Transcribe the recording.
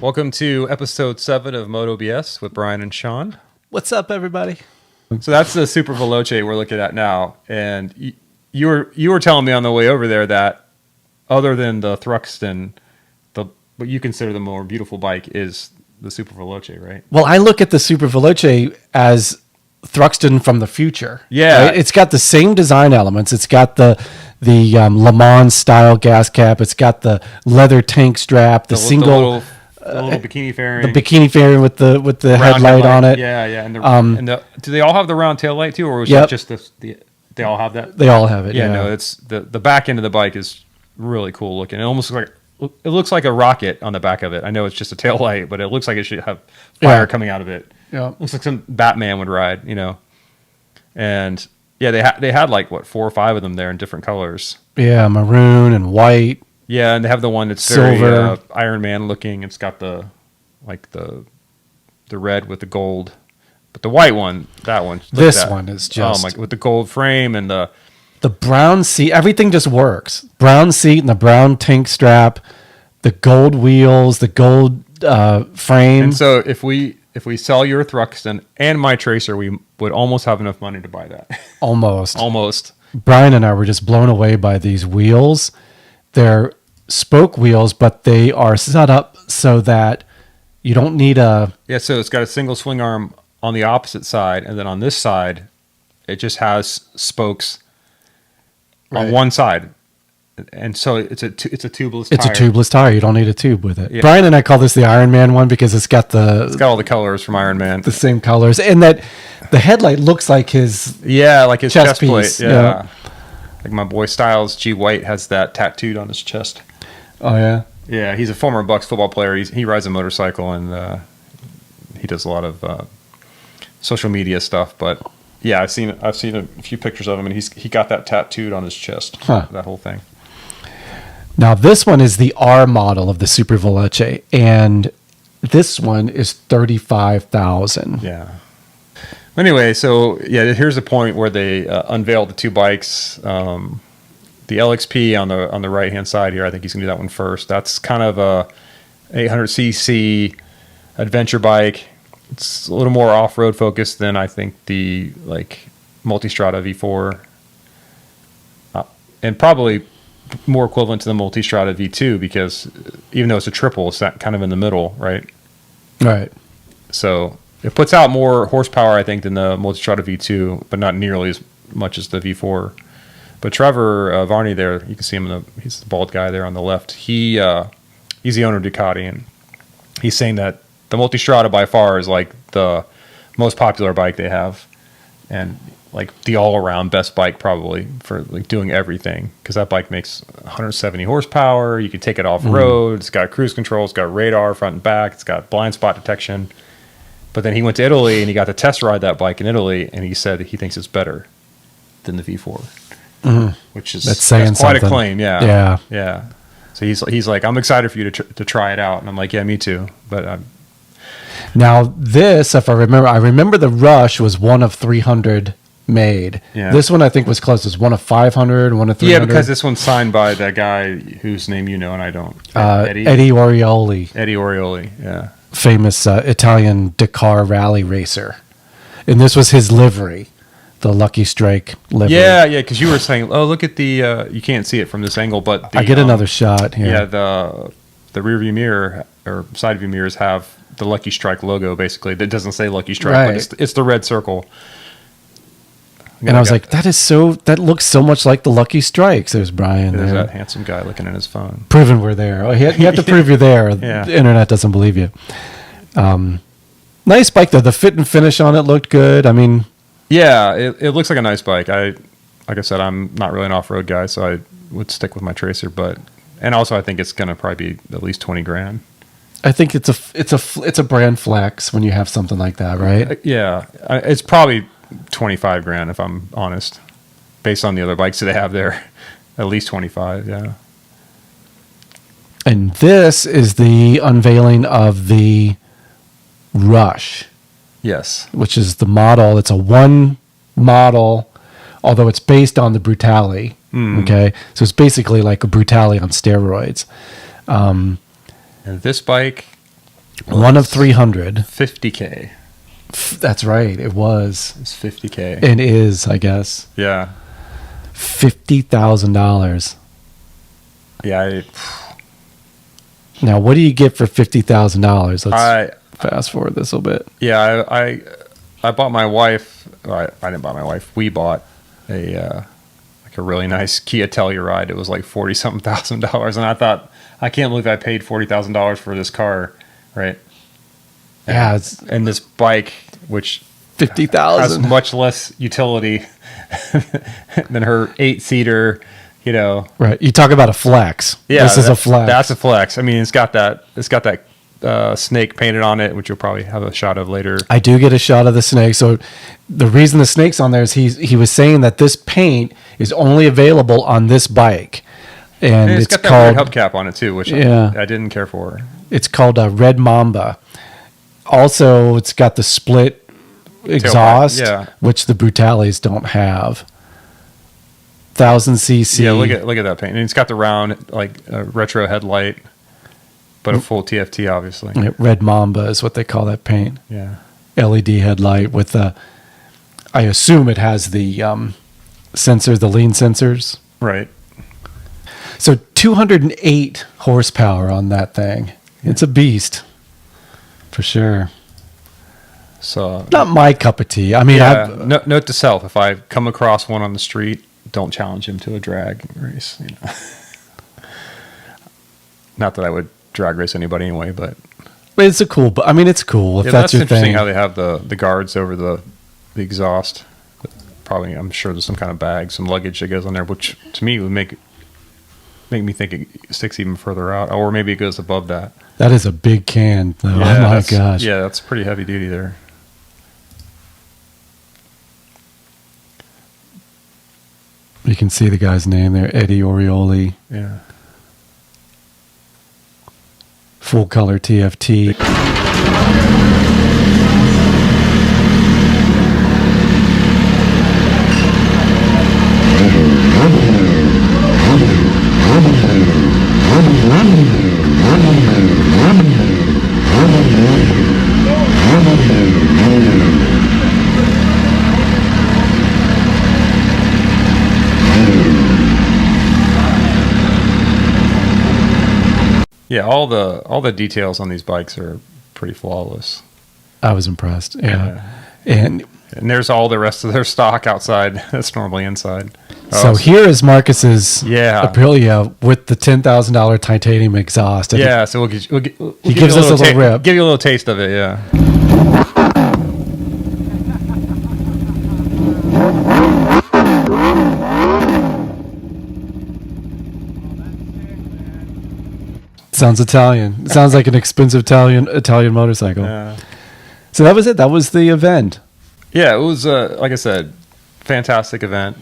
Welcome to episode 7 of Moto BS with Brian and Sean. What's up, everybody? So that's the Super Veloce we're looking at now, and you were telling me on the way over there that other than the Thruxton, what you consider the more beautiful bike is the Super Veloce, right? Well, I look at the Super Veloce as Thruxton from the future. Yeah, right? It's got the same design elements. It's got the Le Mans style gas cap. It's got the leather tank strap, the little bikini fairing, the bikini fairing with the headlight on it. Yeah, and do they all have the round tail light too, or was that just they all have that? They all have it. Yeah, no, it's the back end of the bike is really cool looking. It looks like a rocket on the back of it. I know it's just a tail light, but it looks like it should have fire coming out of it. Yeah, looks like some Batman would ride, And yeah, they had like 4 or 5 of them there in different colors. Yeah, maroon and white. Yeah, and they have the one that's silver, very Iron Man looking. It's got the red with the gold, but the white one, that one. This one is just with the gold frame and the brown seat. Everything just works. Brown seat and the brown tank strap, the gold wheels, the gold frame. And so if we sell your Thruxton and my Tracer, we would almost have enough money to buy that. Almost. Brian and I were just blown away by these wheels. They're spoke wheels, but they are set up so that you don't need a... Yeah, so it's got a single swing arm on the opposite side, and then on this side, it just has spokes on one side. And so it's a tubeless tire. It's a tubeless tire. You don't need a tube with it. Yeah. Brian and I call this the Iron Man one because it's got all the colors from Iron Man. The same colors. And that the headlight looks like his chest piece. Plate. Yeah. Like my boy Styles G. White has that tattooed on his chest. Oh, yeah? Yeah, he's a former Bucks football player. He rides a motorcycle, and he does a lot of social media stuff. But yeah, I've seen a few pictures of him, and he got that tattooed on his chest, that whole thing. Now, this one is the R model of the Super Veloce, and this one is $35,000. Yeah. Anyway, so yeah, here's the point where they unveiled the 2 bikes. The LXP on the right hand side here, I think he's gonna do that one first. That's kind of a 800cc adventure bike. It's a little more off road focused than I think the Multistrada V4, and probably more equivalent to the Multistrada V2 because even though it's a triple, it's that kind of in the middle, right? Right. So it puts out more horsepower, I think, than the Multistrada V2, but not nearly as much as the V4. But Trevor Varney there, you can see him he's the bald guy there on the left. He's the owner of Ducati, and he's saying that the Multistrada by far is like the most popular bike they have, and like the all-around best bike probably for like doing everything, because that bike makes 170 horsepower. You can take it off-road. It's got cruise control. It's got radar front and back. It's got blind spot detection. But then he went to Italy, and he got to test ride that bike in Italy, and he said that he thinks it's better than the V4. Which is that's quite a claim. Yeah. So he's like, I'm excited for you to try it out, and I'm like, yeah, me too. But now this, if I remember the Rush was one of 300 made. Yeah. This one I think was close. It was one of 500, one of 300. Yeah, because this one's signed by that guy whose name and I don't. Eddie Orioli. Eddie Orioli. Yeah. Famous Italian Dakar rally racer, and this was his livery. The Lucky Strike livery. Yeah, because you were saying, oh, look at the, you can't see it from this angle, but I get another shot here. Yeah, the rear view mirror or side view mirrors have the Lucky Strike logo, basically. That doesn't say Lucky Strike, but it's the red circle. And I was like, that looks so much like the Lucky Strikes. There's Brian. There's that handsome guy looking at his phone. Proving we're there. Oh, you have to prove you're there. Yeah. The internet doesn't believe you. Nice bike, though. The fit and finish on it looked good. I mean... Yeah, it looks like a nice bike. Like I said, I'm not really an off-road guy, so I would stick with my Tracer. And also I think it's gonna probably be at least $20,000. I think it's a brand flex when you have something like that, right? Yeah, it's probably $25,000 if I'm honest, based on the other bikes that they have there. At least 25, yeah. And this is the unveiling of the Rush. Yes. Which is the model. It's a one model, although it's based on the Brutale. Okay. So it's basically like a Brutale on steroids. And this bike, One of 300. 50K. That's right. It was. It's 50K. It is, I guess. Yeah. $50,000. Yeah. Now, what do you get for $50,000? Let's fast forward this a little bit. Yeah, I bought my wife. I didn't buy my wife. We bought a really nice Kia Telluride. It was like $40-something thousand, and I thought, I can't believe I paid $40,000 for this car, right? Yeah, and this bike, which $50,000 has much less utility than her 8-seater. You know, right? You talk about a flex. Yeah, this is a flex. That's a flex. I mean, it's got that snake painted on it, which you'll probably have a shot of later. I do get a shot of the snake. So the reason the snake's on there is he was saying that this paint is only available on this bike, and it's got that weird hubcap on it too, which I didn't care for. It's called a Red Mamba. Also, it's got the split exhaust, which the Brutales don't have. 1000cc. Yeah, look at that paint. And it's got the round, like retro headlight, but a full TFT, obviously. Red Mamba is what they call that paint. Yeah. LED headlight with the, I assume it has the sensors, the lean sensors. Right. So 208 horsepower on that thing. It's a beast, for sure. So not my cup of tea. I mean, note to self: if I come across one on the street, don't challenge him to a drag race. You know, not that I would drag race anybody anyway, but it's a cool. But I mean, it's cool if that's your interesting thing. How they have the guards over the exhaust. Probably, I'm sure there's some kind of bag, some luggage that goes on there, which to me would make me think it sticks even further out, or maybe it goes above that. That is a big can, though. Yeah, oh my gosh! Yeah, that's pretty heavy duty there. You can see the guy's name there, Eddie Orioli. Yeah. Full color TFT. Yeah, all the details on these bikes are pretty flawless. I was impressed. Yeah. And there's all the rest of their stock outside. That's normally inside. So here is Marcus's Aprilia with the $10,000 titanium exhaust. Yeah, so he gives us a little rip. Give you a little taste of it, yeah. Sounds Italian. It sounds like an expensive Italian motorcycle. Yeah. So that was it. That was the event. Yeah, it was like I said, fantastic event.